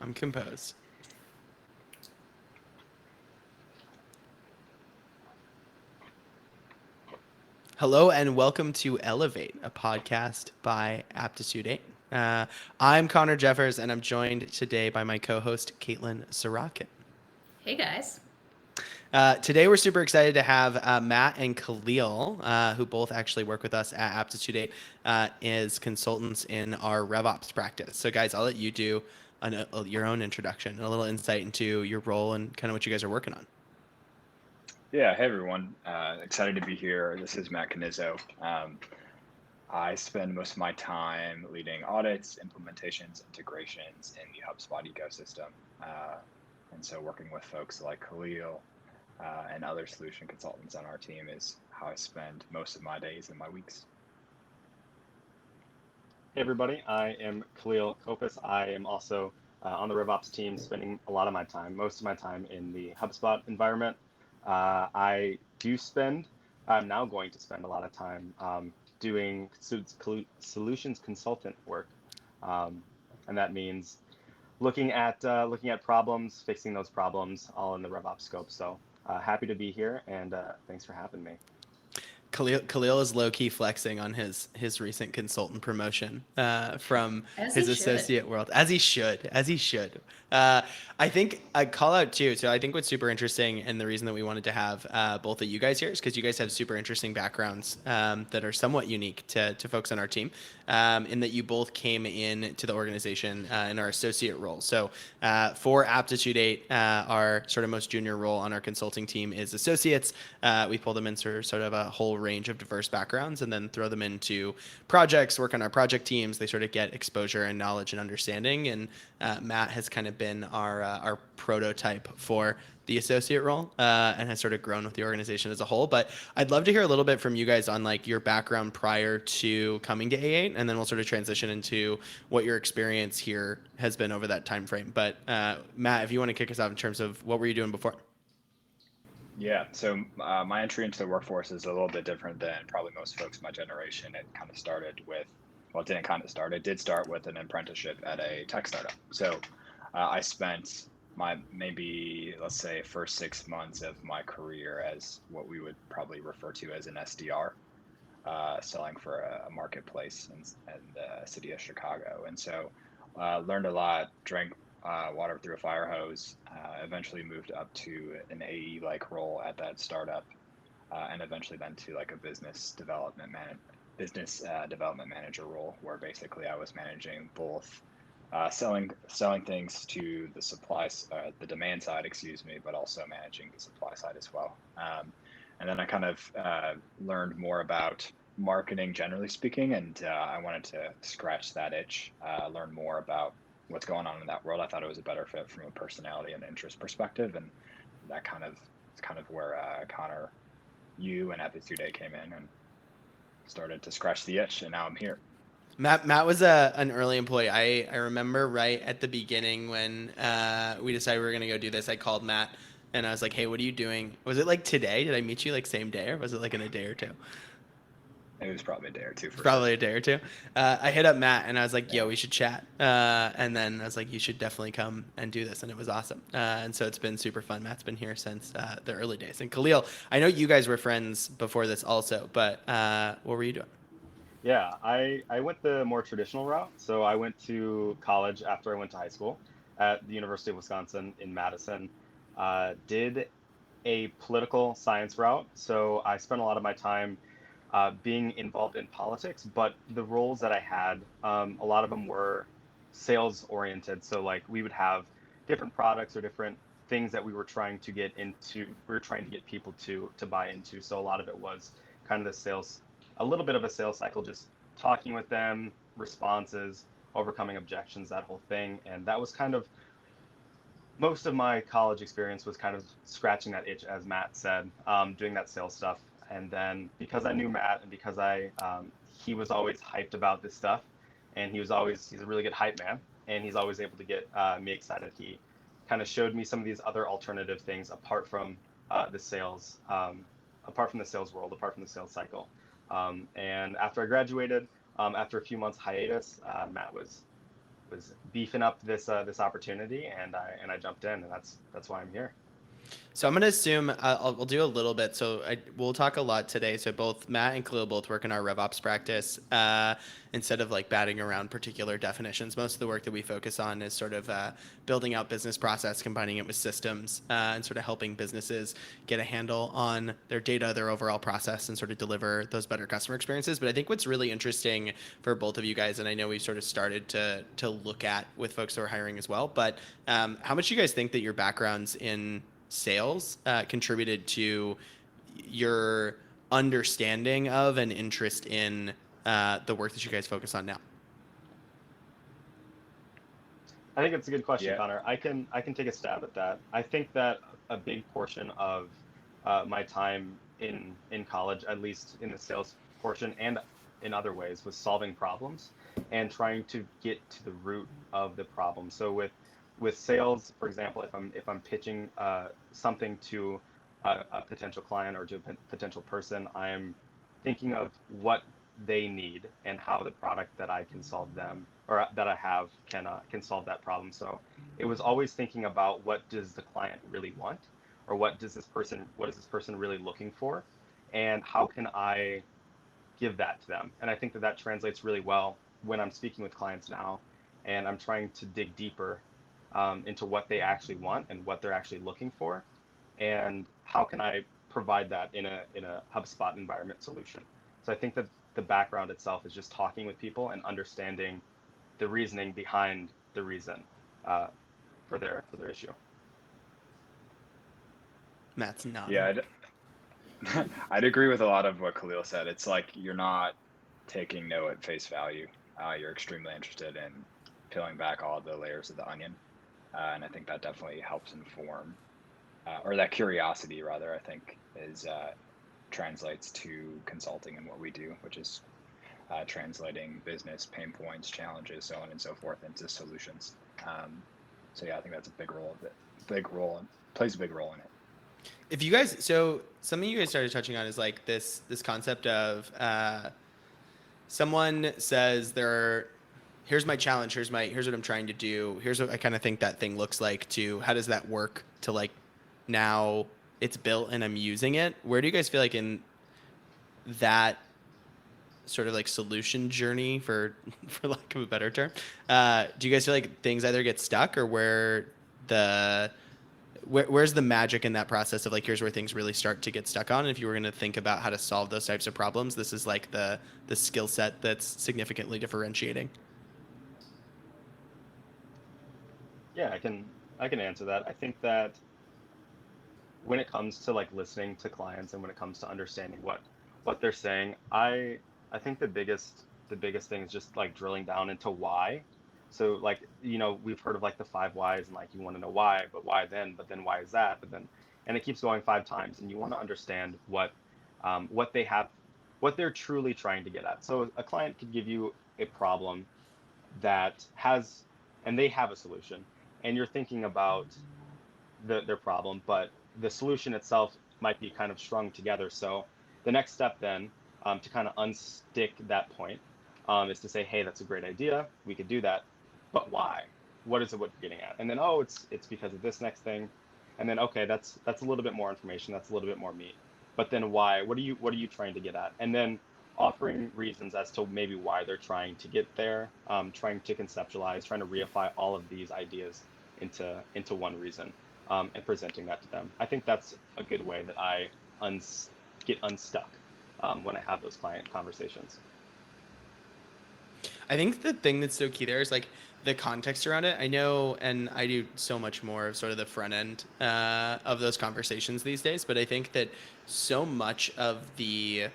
I'm composed. Hello and welcome to Elevate, a podcast by Aptitude 8. I'm Connor Jeffers and I'm joined today by my co-host Caitlin Sorokin. Hey guys. Today we're super excited to have Matt and Khalil, who both actually work with us at Aptitude 8 as consultants in our RevOps practice. So guys, I'll let you do your own introduction, a little insight into your role and kind of what you guys are working on. Yeah, hey everyone. Excited to be here. This is Matt Canizzo. I spend most of my time leading audits, implementations, integrations in the HubSpot ecosystem. And so working with folks like Khalil and other solution consultants on our team is how I spend most of my days and my weeks. Hey everybody, I am Khalil Kopis. I am also on the RevOps team, spending a lot of my time, most of my time in the HubSpot environment. I'm now going to spend a lot of time doing solutions consultant work, and that means looking at problems, fixing those problems, all in the RevOps scope. So happy to be here, and thanks for having me. Khalil is low-key flexing on his recent consultant promotion from As his he should. associate world, as he should. I think I call out too. So I think what's super interesting and the reason that we wanted to have both of you guys here is because you guys have super interesting backgrounds that are somewhat unique to folks on our team, in that you both came in to the organization in our associate role. So for Aptitude 8, our sort of most junior role on our consulting team is associates. We pull them in sort of a whole range of diverse backgrounds and then throw them into projects, work on our project teams. They sort of get exposure and knowledge and understanding. And Matt has kind of been our prototype for the associate role and has sort of grown with the organization as a whole. But I'd love to hear a little bit from you guys on like your background prior to coming to A8, and then we'll sort of transition into what your experience here has been over that time frame. But Matt, if you want to kick us off in terms of what were you doing before? Yeah, so my entry into the workforce is a little bit different than probably most folks my generation. It kind of started with, well, it didn't kind of start, it did start with an apprenticeship at a tech startup. So I spent my maybe, let's say, first 6 months of my career as what we would probably refer to as an SDR, selling for a marketplace in the city of Chicago. And so learned a lot, drank water through a fire hose, eventually moved up to an AE-like role at that startup, and eventually then to like a business development manager role, where basically I was managing both selling things to the demand side, excuse me, but also managing the supply side as well. And then I kind of learned more about marketing, generally speaking, and I wanted to scratch that itch, learn more about what's going on in that world. I thought it was a better fit from a personality and interest perspective, and that is kind of where Connor, you, and Aptitude 8 came in and started to scratch the itch, and now I'm here. Matt was an early employee. I remember right at the beginning when we decided we were going to go do this, I called Matt and I was like, hey, what are you doing? Was it like today? Did I meet you like same day or was it like in a day or two? It was probably a day or two for Probably sure. a day or two. I hit up Matt and I was like, yo, we should chat. And then I was like, you should definitely come and do this. And it was awesome. And so it's been super fun. Matt's been here since the early days. And Khalil, I know you guys were friends before this also, but what were you doing? Yeah, I went the more traditional route. So I went to college after I went to high school at the University of Wisconsin in Madison. Did a political science route. So I spent a lot of my time being involved in politics, but the roles that I had, a lot of them were sales oriented. So like we would have different products or different things that we were trying to get into, we were trying to get people to buy into. So a lot of it was kind of the sales, a little bit of a sales cycle, just talking with them, responses, overcoming objections, that whole thing. And that was kind of most of my college experience was kind of scratching that itch, as Matt said, doing that sales stuff. And then because I knew Matt and because he was always hyped about this stuff, and he's a really good hype man, and he's always able to get me excited. He kind of showed me some of these other alternative things the sales, apart from the sales world, apart from the sales cycle. And after I graduated, after a few months hiatus, Matt was was beefing up this opportunity, and I jumped in, and that's why I'm here. So I'm going to assume we'll do a little bit. So we'll talk a lot today. So both Matt and Khalil both work in our RevOps practice. Instead of like batting around particular definitions, most of the work that we focus on is sort of building out business process, combining it with systems, and sort of helping businesses get a handle on their data, their overall process, and sort of deliver those better customer experiences. But I think what's really interesting for both of you guys, and I know we've sort of started to look at with folks who are hiring as well, but how much do you guys think that your backgrounds in sales contributed to your understanding of and interest in the work that you guys focus on now? I think it's a good question, Yeah. Connor. I can take a stab at that. I think that a big portion of my time in college, at least in the sales portion and in other ways, was solving problems and trying to get to the root of the problem. So with sales, for example, if I'm pitching something to a potential client or to a potential person, I'm thinking of what they need and how the product that I can solve them or that I have can solve that problem. So it was always thinking about what does the client really want, or what is this person really looking for, and how can I give that to them. And I think that that translates really well when I'm speaking with clients now, and I'm trying to dig deeper into what they actually want and what they're actually looking for, and how can I provide that in a HubSpot environment solution. So I think that the background itself is just talking with people and understanding the reasoning behind the reason uh, for their issue. Matt's nodding. Yeah, I'd agree with a lot of what Khalil said. It's like you're not taking no at face value. You're extremely interested in peeling back all the layers of the onion. And I think that definitely helps inform, or that curiosity rather, I think is translates to consulting and what we do, which is translating business pain points, challenges, so on and so forth into solutions. So yeah, I think that's a big role of it. Plays a big role in it. If you guys, so something you guys started touching on is like this concept of someone says here's my challenge, here's what I'm trying to do, here's what I kind of think that thing looks like, to how does that work, to like now it's built and I'm using it. Where do you guys feel like in that sort of like solution journey, for lack of a better term, do you guys feel like things either get stuck, or where's the magic in that process of like, here's where things really start to get stuck on? And if you were going to think about how to solve those types of problems, this is like the skill set that's significantly differentiating. Yeah, I can answer that. I think that when it comes to like listening to clients and when it comes to understanding what they're saying, I think the biggest thing is just like drilling down into why. So like, we've heard of like the 5 whys, and like you want to know why, but why then? But then why is that? But then, and it keeps going 5 times, and you want to understand what they have, what they're truly trying to get at. So a client could give you a problem that has, and they have a solution, and you're thinking about their problem, but the solution itself might be kind of strung together. So the next step then, to kind of unstick that point, is to say, hey, that's a great idea, we could do that, but why? What is it what you're getting at? And then, oh, it's because of this next thing. And then, okay, that's a little bit more information, that's a little bit more meat. But then why? What are you trying to get at? And then offering reasons as to maybe why they're trying to get there, trying to conceptualize, trying to reify all of these ideas into one reason, and presenting that to them. I think that's a good way that I get unstuck when I have those client conversations. I think the thing that's so key there is like the context around it. I know, and I do so much more of sort of the front end of those conversations these days, but I think that so much of the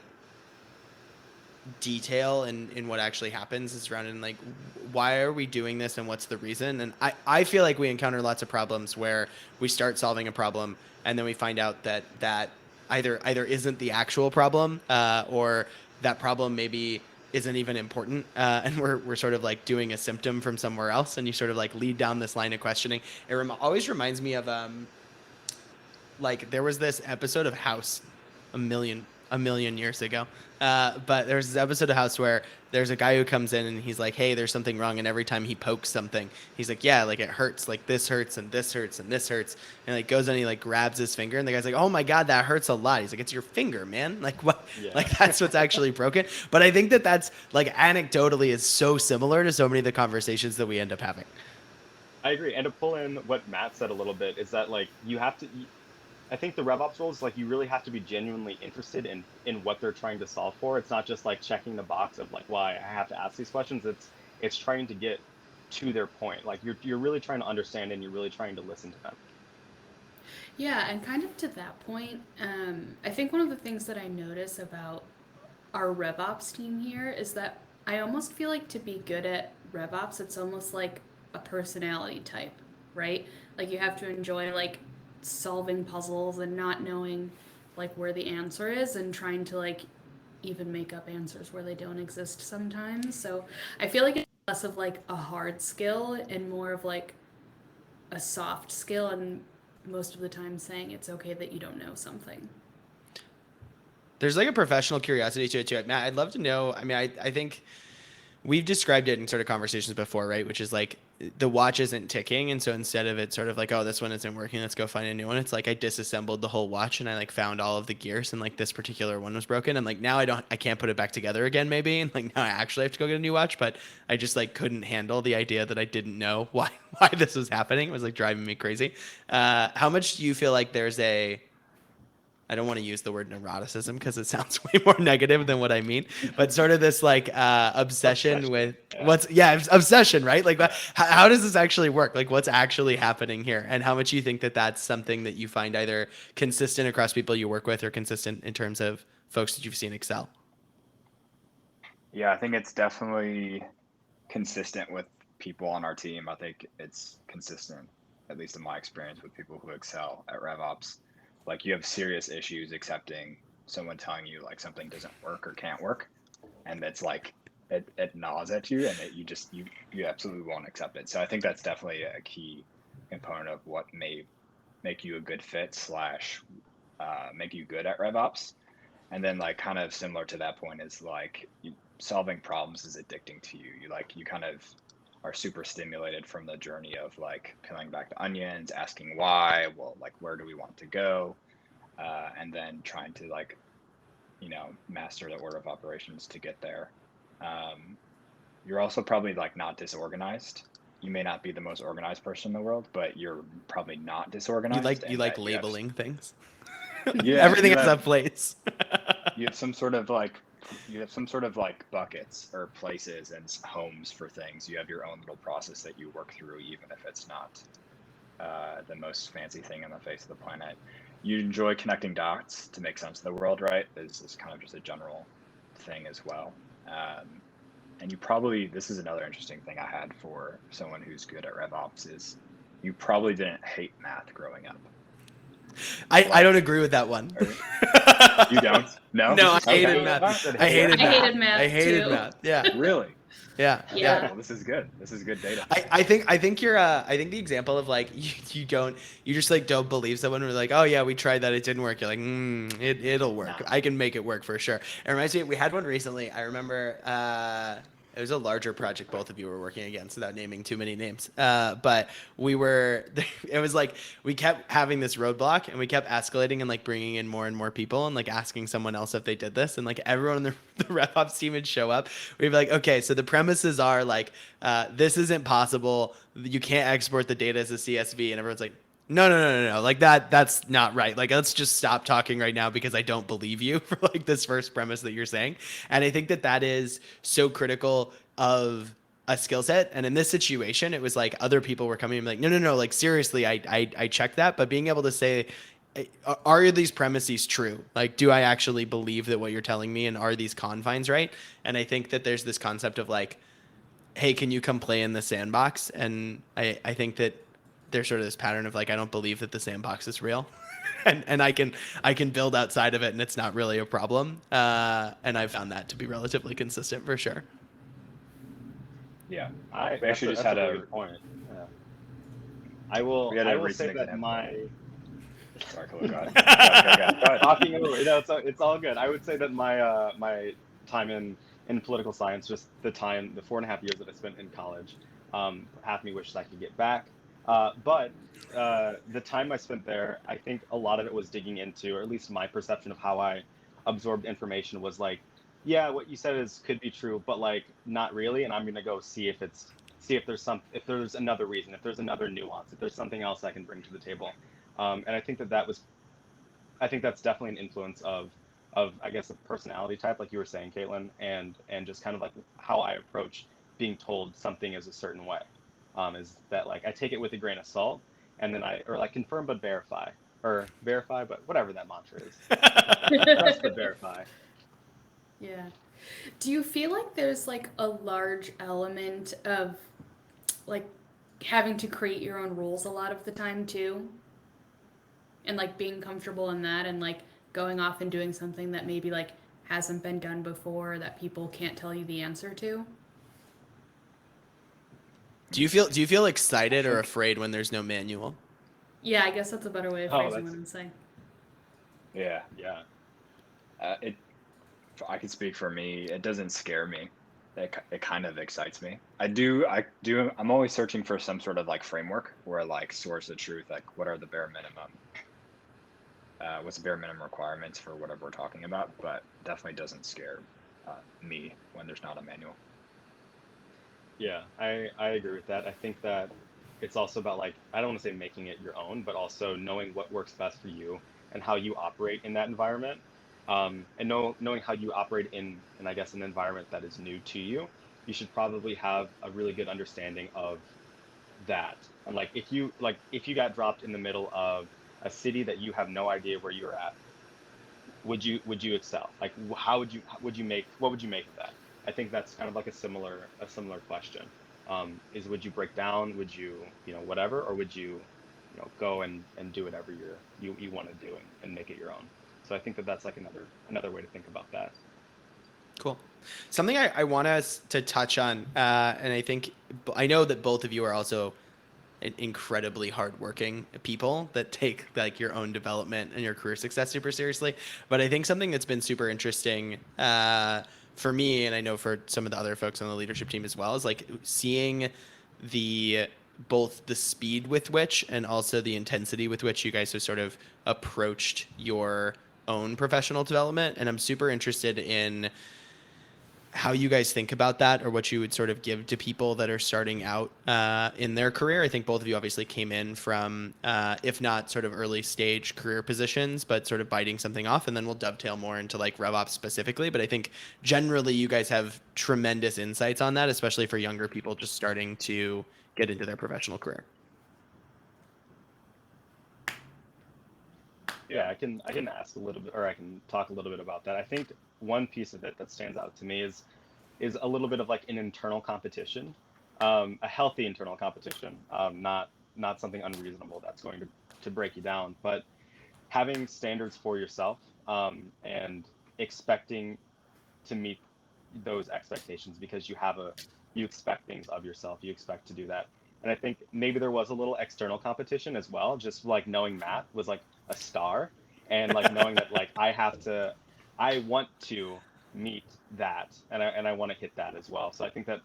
detail in what actually happens is around in like, why are we doing this and what's the reason? And I feel like we encounter lots of problems where we start solving a problem and then we find out that either isn't the actual problem, or that problem maybe isn't even important, and we're sort of like doing a symptom from somewhere else, and you sort of like lead down this line of questioning. It always reminds me of like there was this episode of House a million a million years ago. But there's this episode of House where there's a guy who comes in and he's like, hey, there's something wrong. And every time he pokes something, he's like, yeah, like it hurts. Like this hurts and this hurts and this hurts. And like goes and he like grabs his finger and the guy's like, oh my God, that hurts a lot. He's like, it's your finger, man. Like what? Yeah. Like that's what's actually broken. But I think that that's like anecdotally is so similar to so many of the conversations that we end up having. I agree. And to pull in what Matt said a little bit is that like you have to. I think the RevOps role is like you really have to be genuinely interested in what they're trying to solve for. It's not just like checking the box of like why I have to ask these questions. It's trying to get to their point. Like you're really trying to understand and you're really trying to listen to them. Yeah, and kind of to that point, I think one of the things that I notice about our RevOps team here is that I almost feel like to be good at RevOps, it's almost like a personality type, right? Like you have to enjoy like solving puzzles and not knowing like where the answer is and trying to like even make up answers where they don't exist sometimes. So I feel like it's less of like a hard skill and more of like a soft skill, and most of the time saying it's okay that you don't know something. There's like a professional curiosity to it too. Matt, I'd love to know. I mean, I think we've described it in sort of conversations before, right? Which is like the watch isn't ticking. And so instead of it sort of like, oh, this one isn't working, let's go find a new one. It's like I disassembled the whole watch and I like found all of the gears and like this particular one was broken. And like now I can't put it back together again maybe. And like now I actually have to go get a new watch, but I just like couldn't handle the idea that I didn't know why this was happening. It was like driving me crazy. How much do you feel like there's I don't want to use the word neuroticism because it sounds way more negative than what I mean, but sort of this like obsession with obsession, right? Like how does this actually work? Like what's actually happening here, and how much you think that that's something that you find either consistent across people you work with or consistent in terms of folks that you've seen excel? Yeah, I think it's definitely consistent with people on our team. I think it's consistent, at least in my experience, with people who excel at RevOps. Like you have serious issues accepting someone telling you like something doesn't work or can't work, and it's like it gnaws at you, and you absolutely won't accept it. So I think that's definitely a key component of what may make you a good fit slash make you good at RevOps. And then like kind of similar to that point is like solving problems is addicting to you. You kind of are super stimulated from the journey of like peeling back the onions, asking why, well, like where do we want to go, and then trying to like, master the order of operations to get there. You're also probably like not disorganized. You may not be the most organized person in the world, but you're probably not disorganized. You like labeling things. Yeah, everything has a place. you have some sort of like buckets or places and homes for things. You have your own little process that you work through, even if it's not the most fancy thing on the face of the planet. You enjoy connecting dots to make sense of the world, right? Is kind of just a general thing as well. And this is another interesting thing I had for someone who's good at RevOps is you probably didn't hate math growing up. I don't agree with that one. You don't? No? No, I hated math. I hated math math. Yeah. Really? Yeah. Well, this is good. This is good data. I think you're I think the example of like you just like don't believe someone who's like, oh yeah, we tried that, it didn't work. You're like, it'll work. No. I can make it work for sure. It reminds me, we had one recently. I remember it was a larger project both of you were working against without naming too many names. But it was like we kept having this roadblock and we kept escalating and like bringing in more and more people and like asking someone else if they did this. And like everyone on the RevOps team would show up. We'd be like, okay, so the premises are like, this isn't possible. You can't export the data as a CSV. And everyone's like, no. Like that's not right. Like, let's just stop talking right now because I don't believe you for like this first premise that you're saying. And I think that is so critical of a skill set. And in this situation, it was like other people were coming and like, no. Like seriously, I checked that, but being able to say, are these premises true? Like, do I actually believe that what you're telling me, and are these confines right? And I think that there's this concept of like, hey, can you come play in the sandbox? And I think that there's sort of this pattern of like, I don't believe that the sandbox is real. and I can build outside of it and it's not really a problem. And I've found that to be relatively consistent for sure. Yeah. We actually just had a really good point. Yeah. I will say that Sorry, Khalil, go ahead. Go ahead. Talking over, it's all good. I would say that my time in political science, just the 4.5 years that I spent in college, half me wishes I could get back. But the time I spent there, I think a lot of it was digging into, or at least my perception of how I absorbed information was like, yeah, what you said could be true, but like not really. And I'm gonna go see if there's another reason, if there's another nuance, if there's something else I can bring to the table. And I think that's definitely an influence of I guess a personality type, like you were saying, Caitlin, and just kind of like how I approach being told something is a certain way. Is that like I take it with a grain of salt, and then or like confirm but verify, or verify but whatever that mantra is. Trust but verify. Yeah. Do you feel like there's like a large element of like having to create your own rules a lot of the time too? And like being comfortable in that and like going off and doing something that maybe like hasn't been done before that people can't tell you the answer to? Do you feel excited or afraid when there's no manual? Yeah, I guess that's a better way of phrasing what I'm saying. Yeah. Yeah. I can speak for me. It doesn't scare me. It kind of excites me. I'm always searching for some sort of like framework where like source of truth, like what are the bare minimum, what's the bare minimum requirements for whatever we're talking about, but definitely doesn't scare me when there's not a manual. Yeah, I agree with that. I think that it's also about like, I don't want to say making it your own, but also knowing what works best for you and how you operate in that environment. And knowing how you operate in I guess an environment that is new to you, you should probably have a really good understanding of that. And like if you got dropped in the middle of a city that you have no idea where you're at, would you excel? Like how would you make of that? I think that's kind of like a similar question. Is would you break down? Would you whatever, or would you go and do whatever you want to do and make it your own? So I think that's like another way to think about that. Cool. Something I want us to touch on, and I know that both of you are also incredibly hardworking people that take like your own development and your career success super seriously. But I think something that's been super interesting for me, and I know for some of the other folks on the leadership team as well, is like seeing both the speed with which and also the intensity with which you guys have sort of approached your own professional development. And I'm super interested in how you guys think about that, or what you would sort of give to people that are starting out in their career. I think both of you obviously came in from, if not sort of early stage career positions, but sort of biting something off, and then we'll dovetail more into like RevOps specifically. But I think generally you guys have tremendous insights on that, especially for younger people just starting to get into their professional career. Yeah, I can ask a little bit, or I can talk a little bit about that. I think one piece of it that stands out to me is a little bit of like an internal competition, a healthy internal competition, not something unreasonable that's going to break you down, but having standards for yourself, and expecting to meet those expectations because you expect things of yourself, you expect to do that. And I think maybe there was a little external competition as well, just like knowing math was like a star, and like knowing that like I want to meet that, and I want to hit that as well. So I think that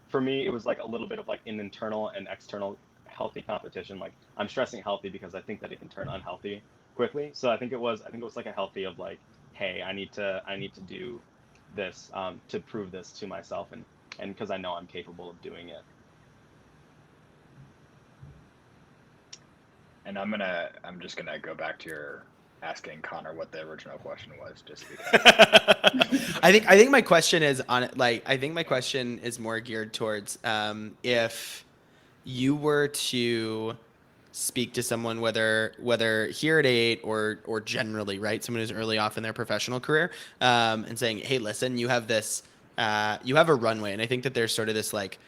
for me it was like a little bit of like an internal and external healthy competition. Like I'm stressing healthy because I think that it can turn unhealthy quickly. So I think it was like a healthy of like, hey, I need to do this to prove this to myself, and because I know I'm capable of doing it. And I'm just gonna go back to your asking Connor what the original question was, just because. I think my question is more geared towards if you were to speak to someone, whether here at 8 or generally, right, someone who's early off in their professional career, and saying, hey, listen, you have a runway, and I think that there's sort of this like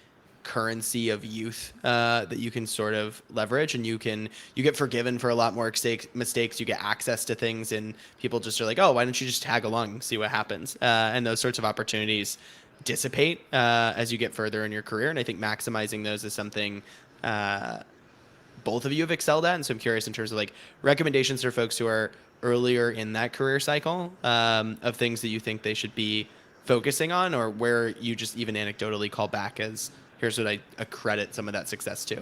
currency of youth that you can sort of leverage, and you get forgiven for a lot more mistakes. You get access to things, and people just are like, oh, why don't you just tag along and see what happens? And those sorts of opportunities dissipate as you get further in your career. And I think maximizing those is something both of you have excelled at. And so I'm curious in terms of like recommendations for folks who are earlier in that career cycle, of things that you think they should be focusing on, or where you just even anecdotally call back as here's what I accredit some of that success to.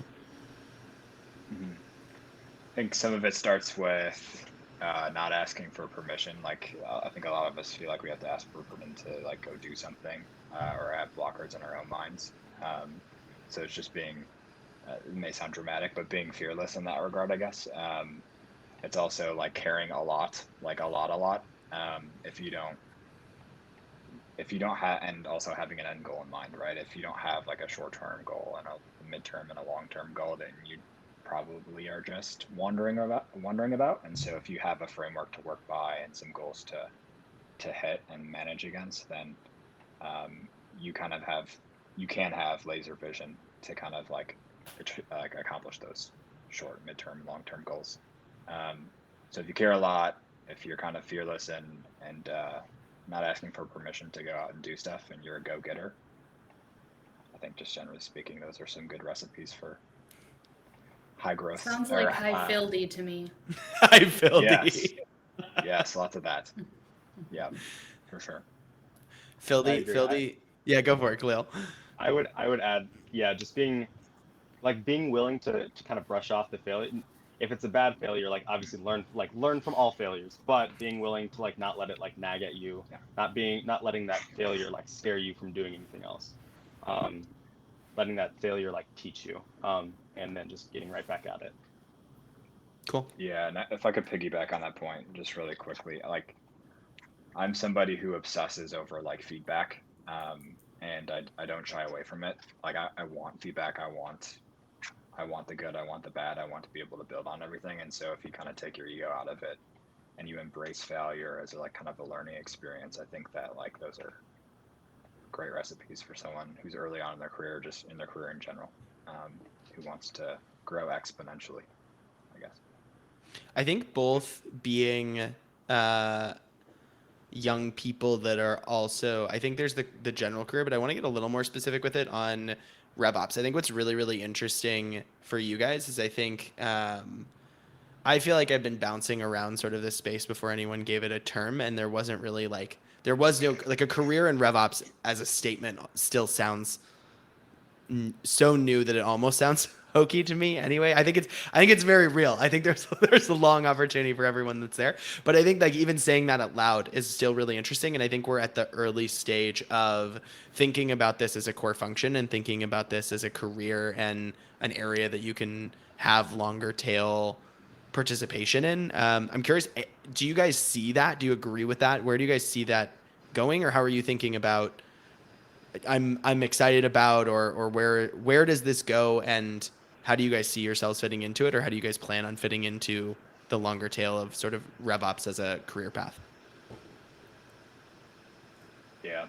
Mhm. I think some of it starts with not asking for permission. Like I think a lot of us feel like we have to ask for permission to like go do something or have blockers in our own minds. So it's just being, it may sound dramatic, but being fearless in that regard, I guess. It's also like caring a lot, like a lot. If you don't, have, and also having an end goal in mind, right? If you don't have like a short-term goal and a midterm and a long-term goal, then you probably are just wondering about. And so if you have a framework to work by and some goals to hit and manage against, then you kind of you can have laser vision to kind of like accomplish those short, midterm, long-term goals. So if you care a lot, if you're kind of fearless and not asking for permission to go out and do stuff, and you're a go-getter, I think just generally speaking, those are some good recipes for high growth. Sounds like high fidelity to me. I feel Yes, lots of that. Yeah, for sure. Fildy. Yeah, go for it, Khalil. I would add, yeah, just being willing to kind of brush off the failure. If it's a bad failure, like obviously learn from all failures, but being willing to like not let it like nag at you, not letting that failure like scare you from doing anything else. Letting that failure like teach you, and then just getting right back at it. Cool. Yeah, and if I could piggyback on that point just really quickly, like I'm somebody who obsesses over like feedback, and I don't shy away from it. Like I want feedback. I want the good. I want the bad. I want to be able to build on everything. And so if you kind of take your ego out of it and you embrace failure as like kind of a learning experience, I think that like those are great recipes for someone who's early on in their career, just in their career in general, who wants to grow exponentially, I guess. I think both being young people that are also, I think there's the general career, but I want to get a little more specific with it on RevOps. I think what's really, really interesting for you guys is I think I feel like I've been bouncing around sort of this space before anyone gave it a term, and there wasn't really like, there was no, like a career in RevOps as a statement still sounds so new that it almost sounds hokey to me anyway. I think it's very real. I think there's a long opportunity for everyone that's there. But I think like even saying that out loud is still really interesting. And I think we're at the early stage of thinking about this as a core function and thinking about this as a career and an area that you can have longer tail participation in. I'm curious, do you guys see that? Do you agree with that? Where do you guys see that going, or how are you thinking about I'm excited about, or where does this go, and how do you guys see yourselves fitting into it, or how do you guys plan on fitting into the longer tail of sort of RevOps as a career path? Yeah,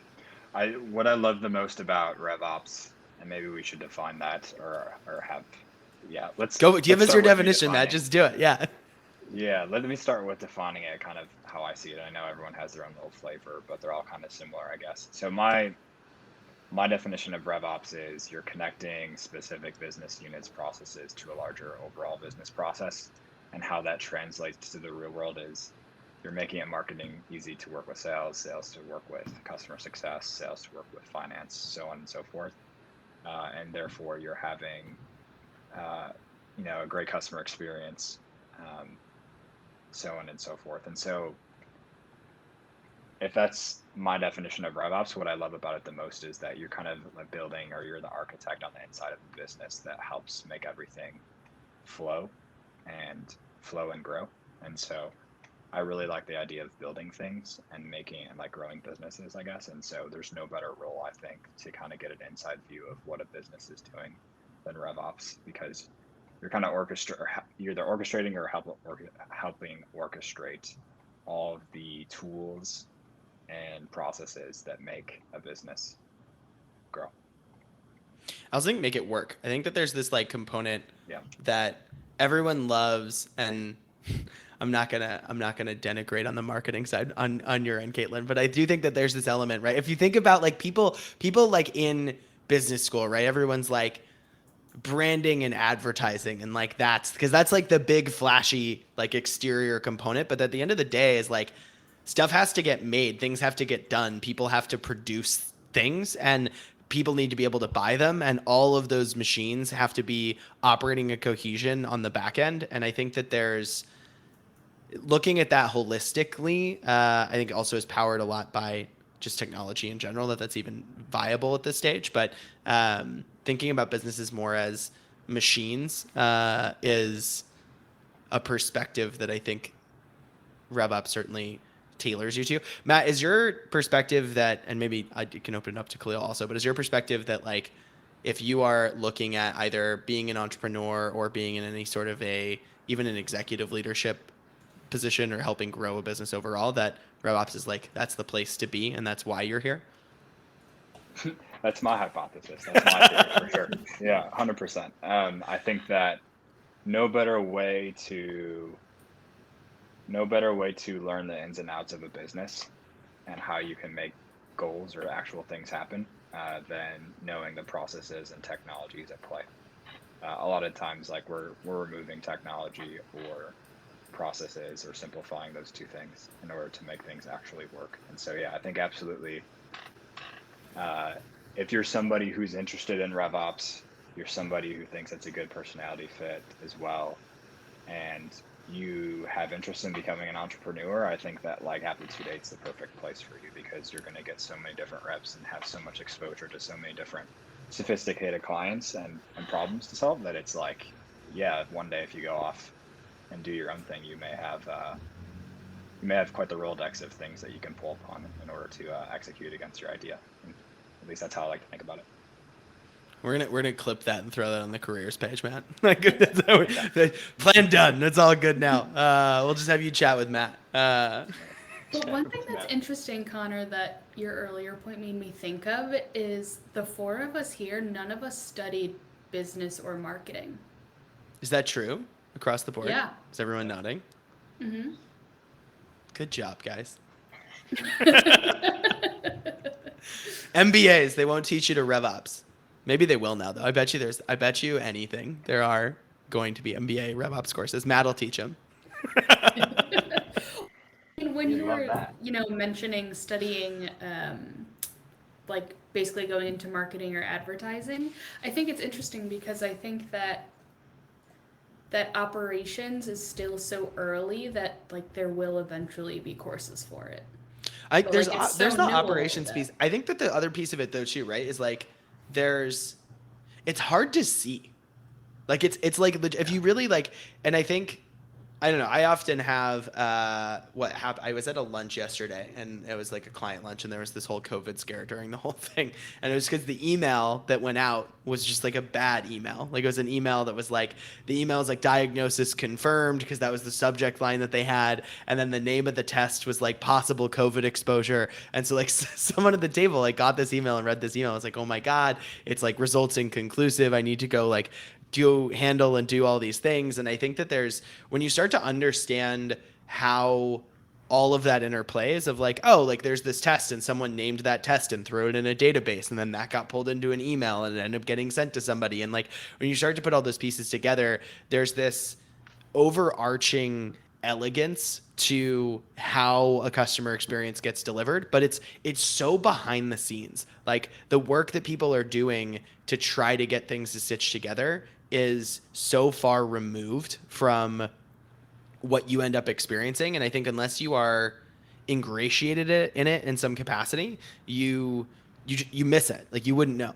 what I love the most about RevOps, and maybe we should define that or have, yeah, let's go. Give us your start with me definition, Matt. defining. Just do it. Yeah. Yeah, let me start with defining it, kind of how I see it. I know everyone has their own little flavor, but they're all kind of similar, I guess. So my definition of RevOps is you're connecting specific business units processes to a larger overall business process, and how that translates to the real world is you're making it marketing easy to work with sales, sales to work with customer success, sales to work with finance, so on and so forth. And therefore you're having a great customer experience, so on and so forth. And so if that's my definition of RevOps, what I love about it the most is that you're kind of like building, or you're the architect on the inside of the business that helps make everything flow and grow. And so I really like the idea of building things and making and like growing businesses, I guess. And so there's no better role, I think, to kind of get an inside view of what a business is doing than RevOps, because you're kind of you're either orchestrating or helping orchestrate all of the tools and processes that make a business grow. I also think make it work. I think that there's this like component Yeah. that everyone loves, and I'm not gonna denigrate on the marketing side on your end, Caitlin, but I do think that there's this element, right? If you think about like people like in business school, right? Everyone's like branding and advertising, and like that's because that's like the big flashy like exterior component, but at the end of the day is like stuff has to get made, things have to get done, people have to produce things, and people need to be able to buy them, and all of those machines have to be operating a cohesion on the back end. And I think that there's looking at that holistically, I think also is powered a lot by just technology in general, that's even viable at this stage. But thinking about businesses more as machines is a perspective that I think RevOps certainly tailors you to. Matt, is your perspective that, and maybe I can open it up to Khalil also, but is your perspective that like, if you are looking at either being an entrepreneur or being in any sort of even an executive leadership position or helping grow a business overall, that RevOps is like, that's the place to be and that's why you're here? That's my hypothesis. That's my theory for sure. Yeah, 100%. I think that no better way to learn the ins and outs of a business and how you can make goals or actual things happen than knowing the processes and technologies at play. A lot of times, like we're removing technology or processes or simplifying those two things in order to make things actually work. And so, yeah, I think absolutely. If you're somebody who's interested in RevOps, you're somebody who thinks it's a good personality fit as well, and you have interest in becoming an entrepreneur, I think that like Aptitude 8's the perfect place for you, because you're going to get so many different reps and have so much exposure to so many different sophisticated clients and problems to solve that it's like, yeah, one day if you go off and do your own thing, you may have quite the Rolodex of things that you can pull upon in order to execute against your idea. And at least that's how I like to think about it. We're gonna clip that and throw that on the careers page, Matt. Like, that's how plan done. That's all good now. We'll just have you chat with Matt. But one thing that's interesting, Connor, that your earlier point made me think of is the four of us here, none of us studied business or marketing. Is that true across the board? Yeah. Is everyone nodding? Mm-hmm. Good job, guys. MBAs, they won't teach you to RevOps. Maybe they will now, though. I bet you anything. There are going to be MBA RevOps courses. Matt will teach them. And when you were, mentioning studying, like basically going into marketing or advertising, I think it's interesting because I think that operations is still so early that like there will eventually be courses for it. There's the operations piece. I think that the other piece of it though too, right, is like it's hard to see. Like it's like if you really like, and I think, I don't know, I often have what happened. I was at a lunch yesterday and it was like a client lunch and there was this whole COVID scare during the whole thing. And it was because the email that went out was just like a bad email. Like it was an email that was like, the email was like diagnosis confirmed because that was the subject line that they had. And then the name of the test was like possible COVID exposure. And so like someone at the table like got this email and read this email. I was like, oh my God, it's like results inconclusive. I need to go like handle and do all these things. And I think that when you start to understand how all of that interplays of like, oh, like there's this test and someone named that test and threw it in a database and then that got pulled into an email and it ended up getting sent to somebody. And like when you start to put all those pieces together, there's this overarching elegance to how a customer experience gets delivered, but it's so behind the scenes. Like the work that people are doing to try to get things to stitch together is so far removed from what you end up experiencing. And I think unless you are ingratiated in it in some capacity, you miss it. Like you wouldn't know.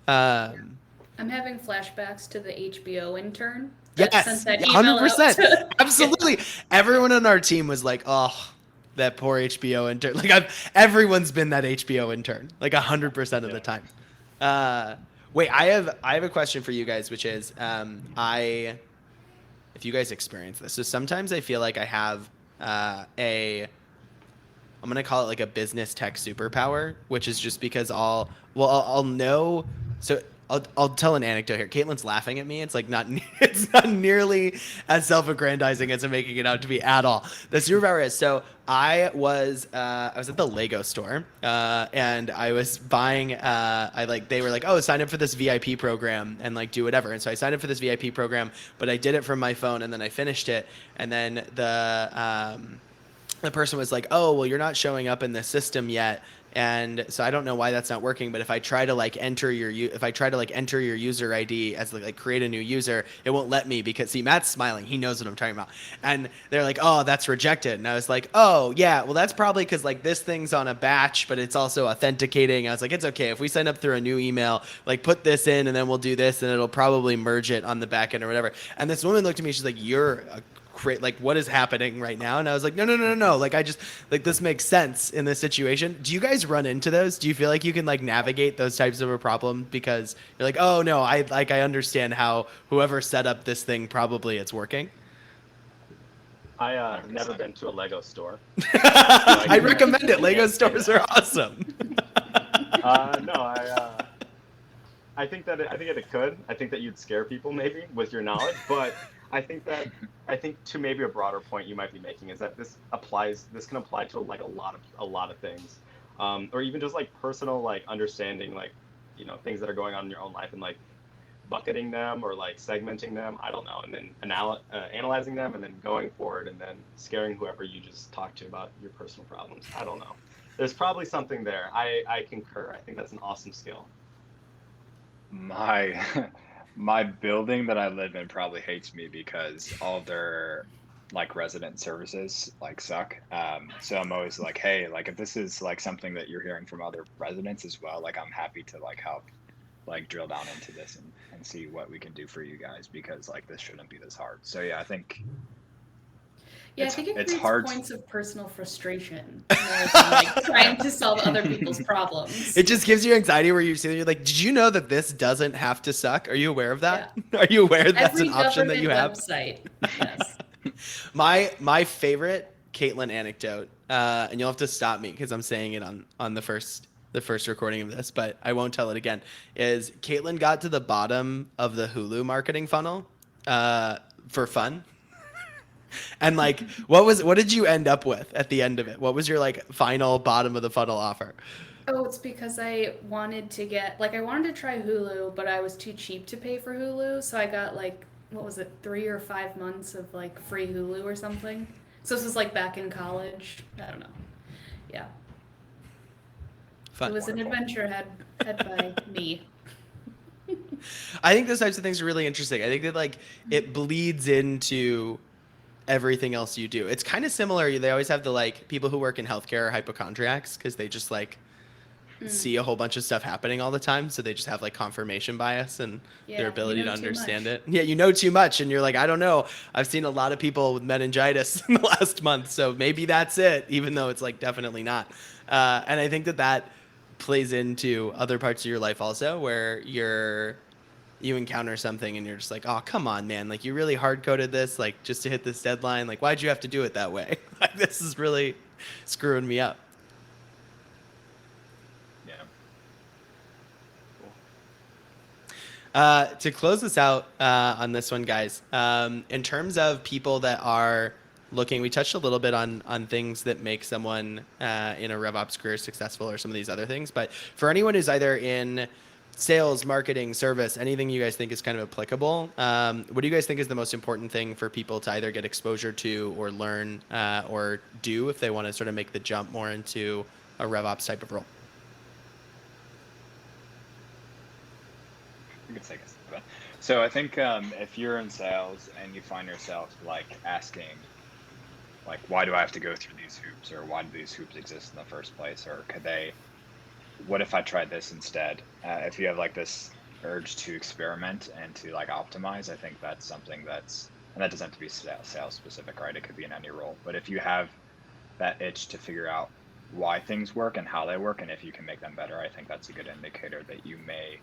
I'm having flashbacks to the HBO intern. Yes, 100%. Absolutely. Everyone on our team was like, oh, that poor HBO intern. Like everyone's been that HBO intern, like 100% of the time. Wait, I have a question for you guys, which is, if you guys experience this, so sometimes I feel like I have I'm going to call it like a business tech superpower, which is just because I'll know, so I'll tell an anecdote here. Caitlin's laughing at me. It's like not it's not nearly as self-aggrandizing as I'm making it out to be at all. The superpower is so I was at the Lego store and I was buying they were like, oh, sign up for this VIP program and like do whatever. And so I signed up for this VIP program, but I did it from my phone and then I finished it, and then the person was like, oh, well, you're not showing up in the system yet. And so I don't know why that's not working, but if I try to like enter your user ID as like create a new user, it won't let me because see, Matt's smiling. He knows what I'm talking about. And they're like, oh, that's rejected. And I was like, oh yeah, well that's probably because like this thing's on a batch, but it's also authenticating. I was like, it's okay. If we sign up through a new email, like put this in and then we'll do this and it'll probably merge it on the back end or whatever. And this woman looked at me, she's like, you're a like what is happening right now? And I was like, no, like I just like this makes sense in this situation. Do you guys run into those? Do you feel like you can like navigate those types of a problem because you're like, oh no, I understand how whoever set up this thing probably it's working? I never been to a Lego store. I recommend it. Lego stores are awesome. No, I think that it could. I think that you'd scare people maybe with your knowledge, but I think to maybe a broader point you might be making is that this can apply to like a lot of things, or even just like personal like understanding like things that are going on in your own life and like bucketing them or like segmenting them. I don't know, and then analyzing them and then going forward and then scaring whoever you just talked to about your personal problems. I don't know. There's probably something there. I concur. I think that's an awesome skill. My building that I live in probably hates me because all of their like resident services like suck. So I'm always like, hey, like if this is like something that you're hearing from other residents as well, like I'm happy to like help like drill down into this and see what we can do for you guys because like this shouldn't be this hard. So yeah, I think I think it it's creates hard. Points of personal frustration more than like trying to solve other people's problems. It just gives you anxiety where you're like, did you know that this doesn't have to suck? Are you aware of that? Yeah. Are you aware that's Every an option that you have? Website. Yes. My favorite Caitlin anecdote, and you'll have to stop me because I'm saying it on the first recording of this, but I won't tell it again, is Caitlin got to the bottom of the Hulu marketing funnel for fun. And like, what did you end up with at the end of it? What was your like final bottom of the funnel offer? Oh, it's because I wanted to try Hulu, but I was too cheap to pay for Hulu. So I got like, what was it, 3 or 5 months of like free Hulu or something. So this was like back in college. I don't know. Yeah. Fun. It was an adventure had by me. I think those types of things are really interesting. I think that like it bleeds into everything else you do. It's kind of similar. They always have the like people who work in healthcare are hypochondriacs because they just like see a whole bunch of stuff happening all the time, so they just have like confirmation bias and their ability to understand it. Yeah, you know too much and you're like, I don't know, I've seen a lot of people with meningitis in the last month, so maybe that's it, even though it's like definitely not. And I think that plays into other parts of your life also, where you encounter something and you're just like, oh, come on, man. Like, you really hard-coded this, like, just to hit this deadline. Like, why'd you have to do it that way? Like, this is really screwing me up. Yeah. Cool. To close this out on this one, guys, in terms of people that are looking, we touched a little bit on things that make someone in a RevOps career successful or some of these other things. But for anyone who's either in sales, marketing, service, anything you guys think is kind of applicable, what do you guys think is the most important thing for people to either get exposure to or learn or do if they want to sort of make the jump more into a RevOps type of role? You can take a second. So I think if you're in sales and you find yourself like asking, like, why do I have to go through these hoops, or why do these hoops exist in the first place, or what if I tried this instead? If you have like this urge to experiment and to like optimize, I think that's something and that doesn't have to be sales specific, right? It could be in any role. But if you have that itch to figure out why things work and how they work, and if you can make them better, I think that's a good indicator that you may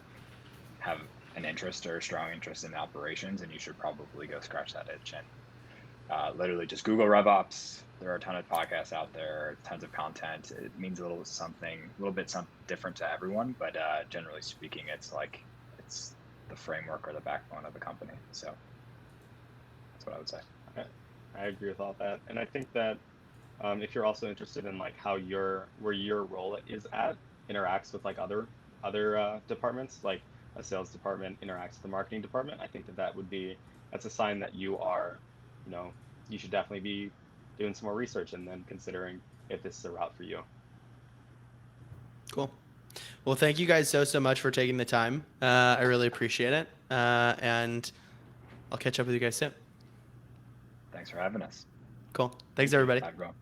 have an interest or a strong interest in operations, and you should probably go scratch that itch and literally just Google RevOps. There are a ton of podcasts out there, tons of content. It means a little bit something different to everyone, but generally speaking, it's like it's the framework or the backbone of the company. So that's what I would say. I agree with all that, and I think that if you're also interested in like how where your role is at interacts with like other departments, like a sales department interacts with the marketing department, I think that that's a sign that you are, you know, you should definitely be doing some more research and then considering if this is a route for you. Cool. Well, thank you guys so much for taking the time. I really appreciate it. And I'll catch up with you guys soon. Thanks for having us. Cool. Thanks, everybody. Bye, everyone.